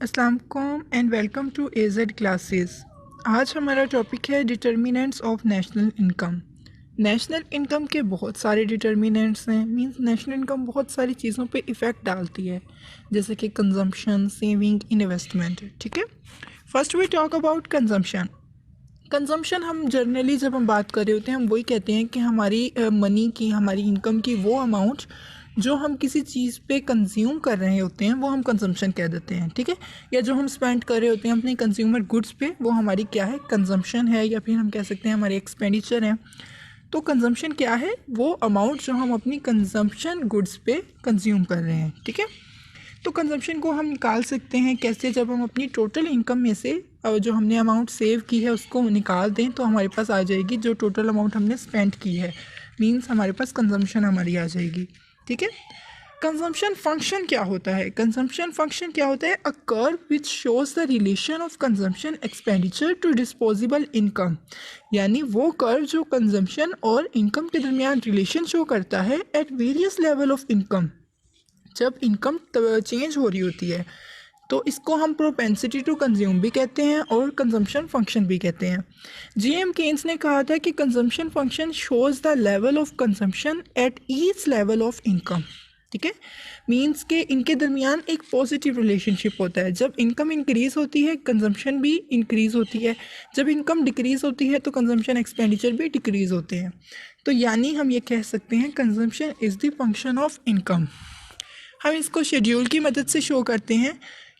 अस्सलाम वालेकुम and welcome to AZ classes. आज हमारा टॉपिक है determinants of national income. National income के बहुत सारे डिटर्मिनेंट्स हैं। मींस नेशनल इनकम बहुत सारी चीज़ों पे इफ़ेक्ट डालती है, जैसे कि कंजम्पशन, सेविंग, इन्वेस्टमेंट। ठीक है, first we talk about consumption. Consumption हम जनरली जब हम बात कर रहे होते हैं, हम वही कहते हैं कि हमारी मनी की, हमारी इनकम की वो अमाउंट जो हम किसी चीज़ पे कंज्यूम कर रहे होते हैं वो हम कंजम्पशन कह देते हैं। ठीक है, या जो हम स्पेंड कर रहे होते हैं अपने कंज्यूमर गुड्स पे, वो हमारी क्या है, कंजम्पशन है, या फिर हम कह सकते हैं हमारे एक्सपेंडिचर है। तो कंजम्पशन क्या है, वो अमाउंट जो हम अपनी कंजम्पशन गुड्स पे कंज्यूम कर रहे हैं। ठीक है, तो कंजम्पशन को हम निकाल सकते हैं कैसे, जब हम अपनी टोटल इनकम में से जो हमने अमाउंट सेव की है उसको निकाल दें तो हमारे पास आ जाएगी जो टोटल अमाउंट हमने स्पेंड की है। मींस हमारे पास कंजम्पशन हमारी आ जाएगी। ठीक है, कंजम्पशन फंक्शन क्या होता है? कंजम्पशन फंक्शन क्या होता है? A curve which shows the relation of consumption expenditure to disposable income. यानी वो कर्व जो कंजम्पशन और इनकम के दरमियान रिलेशन शो करता है eight various level of income. जब इनकम चेंज हो रही होती है तो इसको हम प्रोपेंसिटी टू कंज्यूम भी कहते हैं और कंजम्पशन फंक्शन भी कहते हैं। J.M. केन्स ने कहा था कि consumption function shows the level of consumption at each level of income. ठीक है, मीन्स के इनके दरमियान एक पॉजिटिव रिलेशनशिप होता है। जब इनकम इंक्रीज़ होती है कंजम्पशन भी इंक्रीज़ होती है, जब इनकम डिक्रीज़ होती है तो कंजम्पशन एक्सपेंडिचर भी डिक्रीज़ होते हैं। तो यानी हम ये कह सकते हैं consumption is the function of income. हम इसको शेड्यूल की मदद से शो करते हैं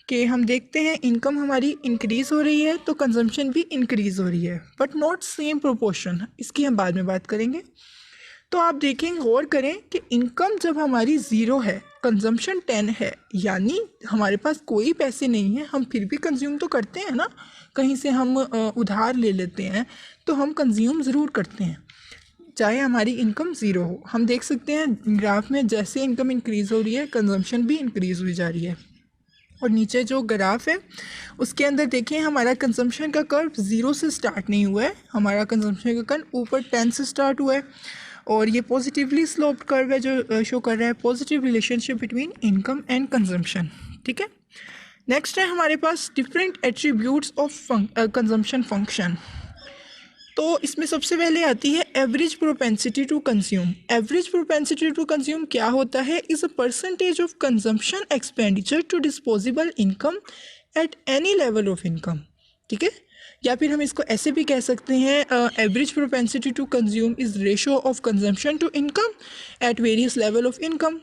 कि हम देखते हैं इनकम हमारी इंक्रीज़ हो रही है तो कंजम्पशन भी इंक्रीज़ हो रही है, बट नॉट सेम प्रोपोर्शन। इसकी हम बाद में बात करेंगे। तो आप देखें, गौर करें कि इनकम जब हमारी ज़ीरो है, कंजम्पशन 10 है, यानी हमारे पास कोई पैसे नहीं है, हम फिर भी कंज्यूम तो करते हैं ना। कहीं से हम उधार ले लेते हैं तो हम कंज्यूम ज़रूर करते हैं, चाहे हमारी इनकम ज़ीरो हो। हम देख सकते हैं ग्राफ में जैसे इनकम इंक्रीज़ हो रही है कंजम्पशन भी इंक्रीज़ हुई जा रही है। और नीचे जो ग्राफ है उसके अंदर देखें, हमारा कंजम्पशन का कर्व ज़ीरो से स्टार्ट नहीं हुआ है, हमारा कंजम्पशन का कर्व ऊपर 10 से स्टार्ट हुआ है और ये पॉजिटिवली स्लोप्ड कर्व है जो शो कर रहा है positive relationship between income and consumption. ठीक है, नेक्स्ट है हमारे पास different attributes of consumption function. तो इसमें सबसे पहले आती है average propensity to consume. Average propensity to consume क्या होता है? Is a percentage of consumption expenditure to disposable income at any level of income. ठीक है, या फिर हम इसको ऐसे भी कह सकते हैं, average propensity to consume is ratio of consumption to income at various level of income.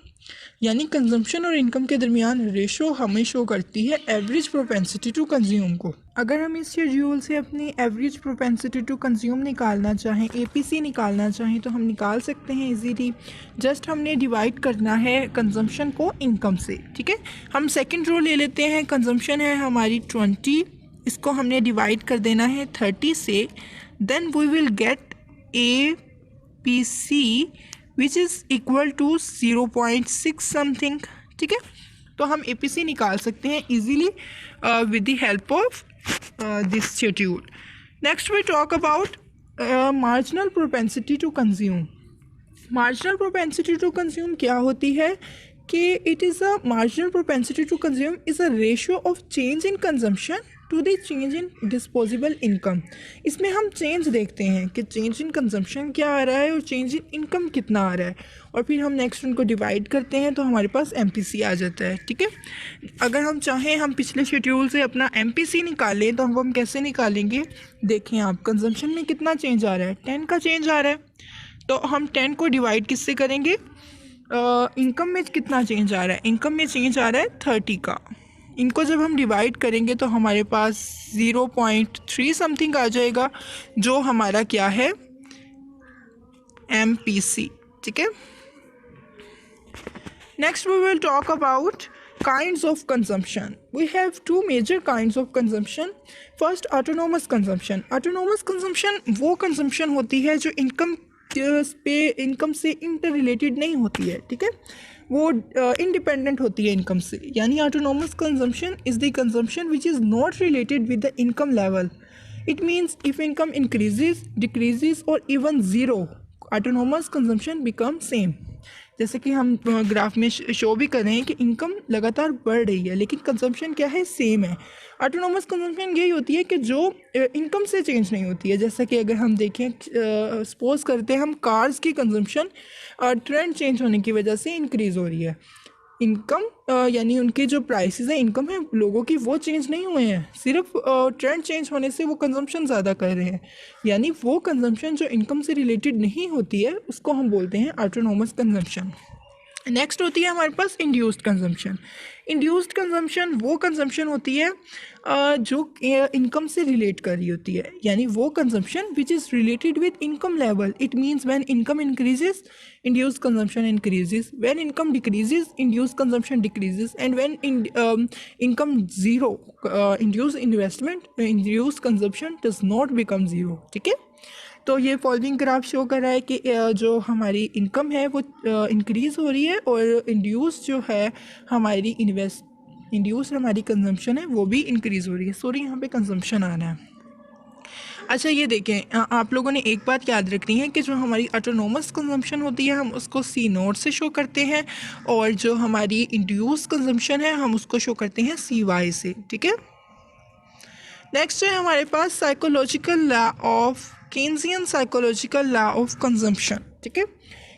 यानी कंजम्पशन और इनकम के दरमियान रेशो हमें शो करती है एवरेज प्रोपेंसिटी टू कंज्यूम को। अगर हम इस शेड्यूल से अपनी एवरेज प्रोपेंसिटी टू कंज्यूम निकालना चाहें, APC निकालना चाहें, तो हम निकाल सकते हैं इजीली। जस्ट हमने डिवाइड करना है कंजम्पशन को इनकम से। ठीक है, हम सेकंड रो ले लेते हैं, कंजम्पशन है हमारी 20, इसको हमने डिवाइड कर देना है 30 से, then we will get APC which is equal to 0.6 something. ठीक है, तो हम APC निकाल सकते हैं easily with the help of this schedule. Next we talk about marginal propensity to consume. Marginal propensity to consume क्या होती है कि it is a marginal propensity to consume is a ratio of change in consumption to the change in disposable income. इसमें हम change देखते हैं कि change in consumption क्या आ रहा है और चेंज इन इनकम कितना आ रहा है, और फिर हम नेक्स्ट उनको डिवाइड करते हैं तो हमारे पास MPC आ जाता है। ठीक है, अगर हम चाहें हम पिछले शेड्यूल से अपना MPC निकालें तो हम कैसे निकालेंगे? देखें आप, कंजम्पशन में कितना चेंज आ रहा है? 10 का चेंज आ रहा है, तो हम 10 को डिवाइड किससे करेंगे? इनकम में कितना चेंज आ रहा है? इनकम में चेंज आ रहा है 30 का। इनको जब हम डिवाइड करेंगे तो हमारे पास 0.3 समथिंग आ जाएगा, जो हमारा क्या है? MPC। ठीक है, next we will talk about kinds of consumption. We have two major kinds of consumption. First, autonomous consumption. Autonomous consumption वो कंजम्पशन होती है जो इनकम से इंटर रिलेटेड नहीं होती है। ठीक है, वो इंडिपेंडेंट होती है इनकम से। यानी autonomous consumption is the consumption which is not related with the income level. It means if income increases, decreases और even zero, autonomous consumption become same. जैसे कि हम ग्राफ में शो भी कर रहे हैं कि इनकम लगातार बढ़ रही है लेकिन कंजम्पशन क्या है, सेम है। ऑटोनोमस कंजम्पशन यही होती है कि जो इनकम से चेंज नहीं होती है। जैसा कि अगर हम देखें, सपोज करते हैं हम कार्स की कंजम्पशन ट्रेंड चेंज होने की वजह से इंक्रीज़ हो रही है। इनकम यानी उनके जो प्राइसेस हैं, इनकम है लोगों की, वो चेंज नहीं हुए हैं, सिर्फ ट्रेंड चेंज होने से वो कंजम्पशन ज़्यादा कर रहे हैं। यानी वो कंजम्पशन जो इनकम से रिलेटेड नहीं होती है उसको हम बोलते हैं ऑटोनोमस कंजम्पशन। नेक्स्ट होती है हमारे पास इंड्यूस्ड कंजम्पशन। इंड्यूस्ड कंजम्पशन वो कंजम्पशन होती है जो इनकम से रिलेट कर रही होती है, यानी वो consumption which is related with income level. It means when income increases, induced consumption increases, when income decreases, induced consumption decreases, and when income zero, induced investment, induced consumption does not become zero। ठीक है, तो ये following graph show कर रहा है कि जो हमारी इनकम है वो इंक्रीज़ हो रही है और इंड्यूस जो है हमारी इंड्यूस हमारी कंजम्पशन है वो भी इंक्रीज़ हो रही है। सॉरी, यहाँ पे कंजम्पशन आ रहा है। अच्छा, ये देखें, आप लोगों ने एक बात याद रखनी है कि जो हमारी ऑटोनोमस कंजम्पशन होती है हम उसको सी नोट से शो करते हैं और जो हमारी इंड्यूस कंजम्पशन है हम उसको शो करते हैं सी वाई से। ठीक है, नेक्स्ट है हमारे पास psychological law of Keynesian psychological law of consumption. ठीक है,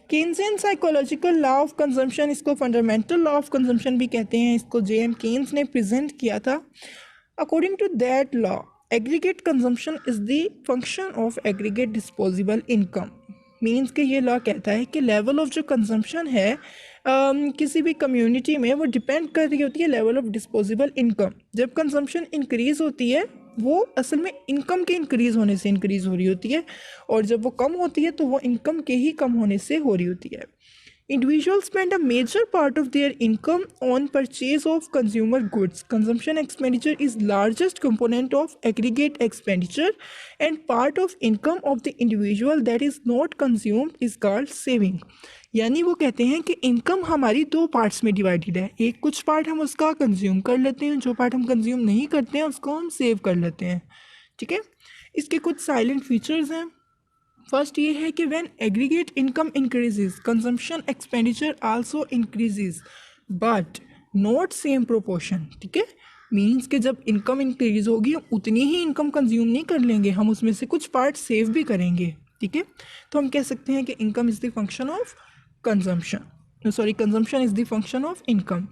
Keynesian psychological law of consumption, इसको फंडामेंटल लॉ ऑफ कंजम्पशन भी कहते हैं, इसको जे.एम. केन्स ने प्रेजेंट किया था। According to that law, aggregate consumption is the function of aggregate disposable income. Means कि ये लॉ कहता है कि लेवल ऑफ जो कंजम्पशन है किसी भी कम्युनिटी में वो डिपेंड कर रही होती है लेवल ऑफ डिस्पोजेबल इनकम। जब कंजम्पशन इंक्रीज़ होती है वो असल में इनकम के इंक्रीज़ होने से इंक्रीज़ हो रही होती है, और जब वो कम होती है तो वो इनकम के ही कम होने से हो रही होती है। Individuals spend a major part of their income on purchase of consumer goods. Consumption expenditure is largest component of aggregate expenditure, and part of income of the individual that is not consumed is called saving. यानी वो कहते हैं कि income हमारी दो parts में divided है। एक कुछ पार्ट हम उसका कंज्यूम कर लेते हैं, जो पार्ट हम कंज्यूम नहीं करते हैं उसको हम सेव कर लेते हैं। ठीक है, इसके कुछ साइलेंट फीचर्स हैं। फर्स्ट ये है कि when aggregate income increases, consumption expenditure also increases but not same proportion. ठीक है, मीन्स कि जब इनकम इंक्रीज होगी हम उतनी ही इनकम कंज्यूम नहीं कर लेंगे, हम उसमें से कुछ पार्ट सेव भी करेंगे। ठीक है, तो हम कह सकते हैं कि income is the function of consumption, sorry consumption is the function of income.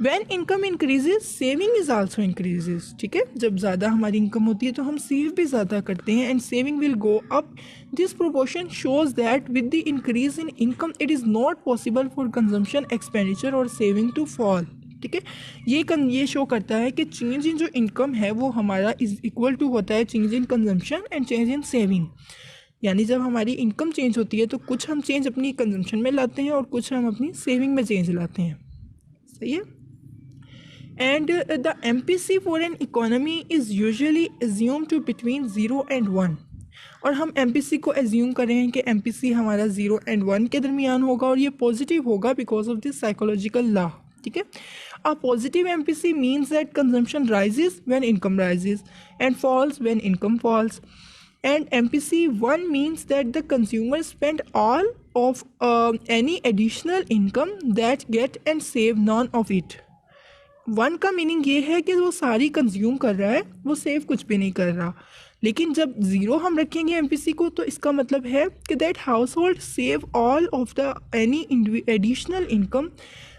When income increases, saving is also increases। ठीक है, जब ज़्यादा हमारी इनकम होती है तो हम सेव भी ज़्यादा करते हैं and saving will go up. This proportion shows that with the increase in income it is not possible for consumption expenditure और सेविंग टू फॉल। ठीक है, ये शो करता है कि चेंज इन जो इनकम है वो हमारा इज इक्वल टू होता है change in consumption and change in saving. यानी जब हमारी इनकम चेंज होती है तो कुछ हम चेंज अपनी कंजम्पशन में लाते हैं और कुछ हम अपनी सेविंग में चेंज लाते हैं। सही है, and the MPC for an economy is usually assumed to between 0 and 1। और हम MPC को एज्यूम कर रहे हैं कि MPC हमारा 0 and 1 के दरमियान होगा और ये पॉजिटिव होगा because of this psychological law. ठीक है, a positive MPC means that consumption rises when income rises and falls when income falls, and MPC 1 means that the consumer spend all of any additional income that get and save none of it। 1 का meaning ये है कि वो सारी consume कर रहा है, वो सेव कुछ भी नहीं कर रहा। लेकिन जब 0 हम रखेंगे एमपीसी को तो इसका मतलब है कि that house hold save all of the any additional income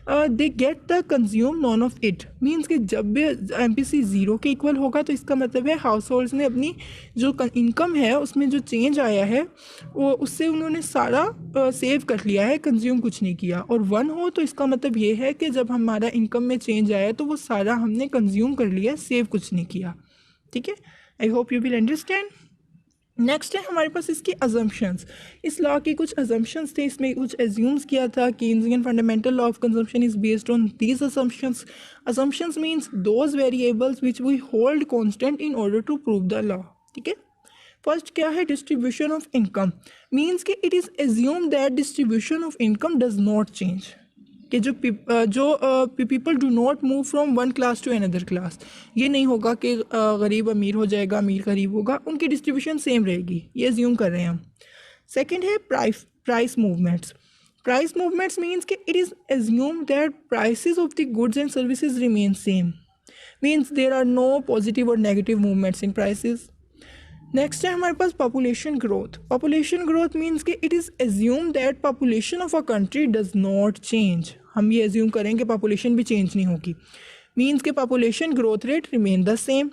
they get the consume none of it. Means कि जब भी एमपीसी 0 के इक्वल होगा तो इसका मतलब है हाउस होल्ड्स ने अपनी जो इनकम है उसमें जो चेंज आया है वो उससे उन्होंने सारा सेव कर लिया है, कंज्यूम कुछ नहीं किया। और 1 हो तो इसका मतलब ये है कि जब हमारा इनकम में चेंज आया तो वो सारा हमने कंज्यूम कर लिया, सेव कुछ नहीं किया। ठीक है, I hope you will understand. Next है हमारे पास इसकी अजम्पशंस। इस लॉ की कुछ अजम्पशंस थे, इसमें कुछ एज्यूम्स किया था। Keynesian fundamental law of consumption is based on these assumptions. Assumptions means those variables which we hold constant in order to prove the law. ठीक है, फर्स्ट क्या है, डिस्ट्रीब्यूशन ऑफ इनकम। मीन्स कि it is assume that distribution of income does not change, कि जो people do not move from one class to another class. ये नहीं होगा कि गरीब अमीर हो जाएगा, अमीर गरीब होगा, उनकी डिस्ट्रीब्यूशन सेम रहेगी, ये एज्यूम कर रहे हैं हम। सेकंड है price movements. Price movements means कि it is assume that prices of the goods and services remain same, means there are no positive और negative movements in prices. Next है हमारे पास population growth. Population growth means कि it is assume that population of a country does not change, हम ये assume करेंगे population भी change नहीं होगी, मीन्स के population growth rate remain the same.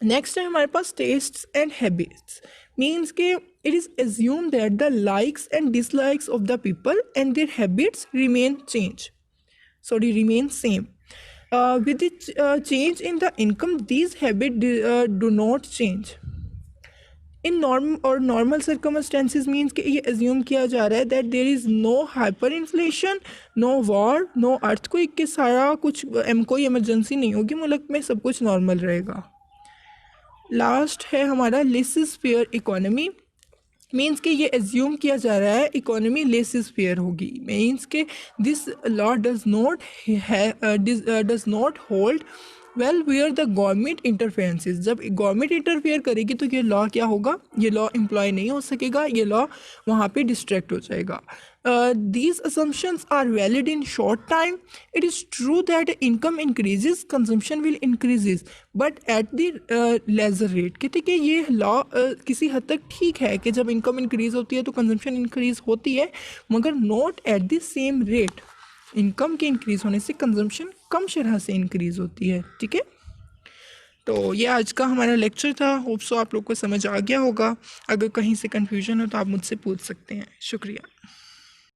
Next है हमारे पास टेस्ट्स एंड हैबिट्स, मीन्स के it is assume that the likes and dislikes of the people and their habits remain same. With the change in the income, these habits do not change. In normal circumstances means कि ये एज्यूम किया जा रहा है that there is no hyper inflation, no war, no earthquake, के सारा कुछ कोई इमरजेंसी नहीं होगी, मुल्क में सब कुछ नॉर्मल रहेगा। लास्ट है हमारा लेसिस फेयर इकोनॉमी, मीन्स कि ये एज्यूम किया जा रहा है इकोनॉमी लेसिस फेयर होगी, मीन्स कि this law does not hold well where the government interferences, जब गवर्नमेंट इंटरफेयर करेगी तो ये लॉ क्या होगा, ये लॉ एम्प्लॉय नहीं हो सकेगा, ये लॉ वहाँ पे डिस्ट्रैक्ट हो जाएगा। These assumptions are valid in short time. It is true that income increases consumption will increases but at the lesser rate, कहते कि ये लॉ किसी हद तक ठीक है कि जब इनकम इंक्रीज़ होती है तो कंजम्पशन इंक्रीज़ होती है, मगर not at the same rate. Income के इंक्रीज़ होने से कंजम्पशन कम शरह से इंक्रीज़ होती है। ठीक है, तो ये आज का हमारा लेक्चर था। होप सो आप लोग को समझ आ गया होगा। अगर कहीं से कन्फ्यूजन हो तो आप मुझसे पूछ सकते हैं। शुक्रिया।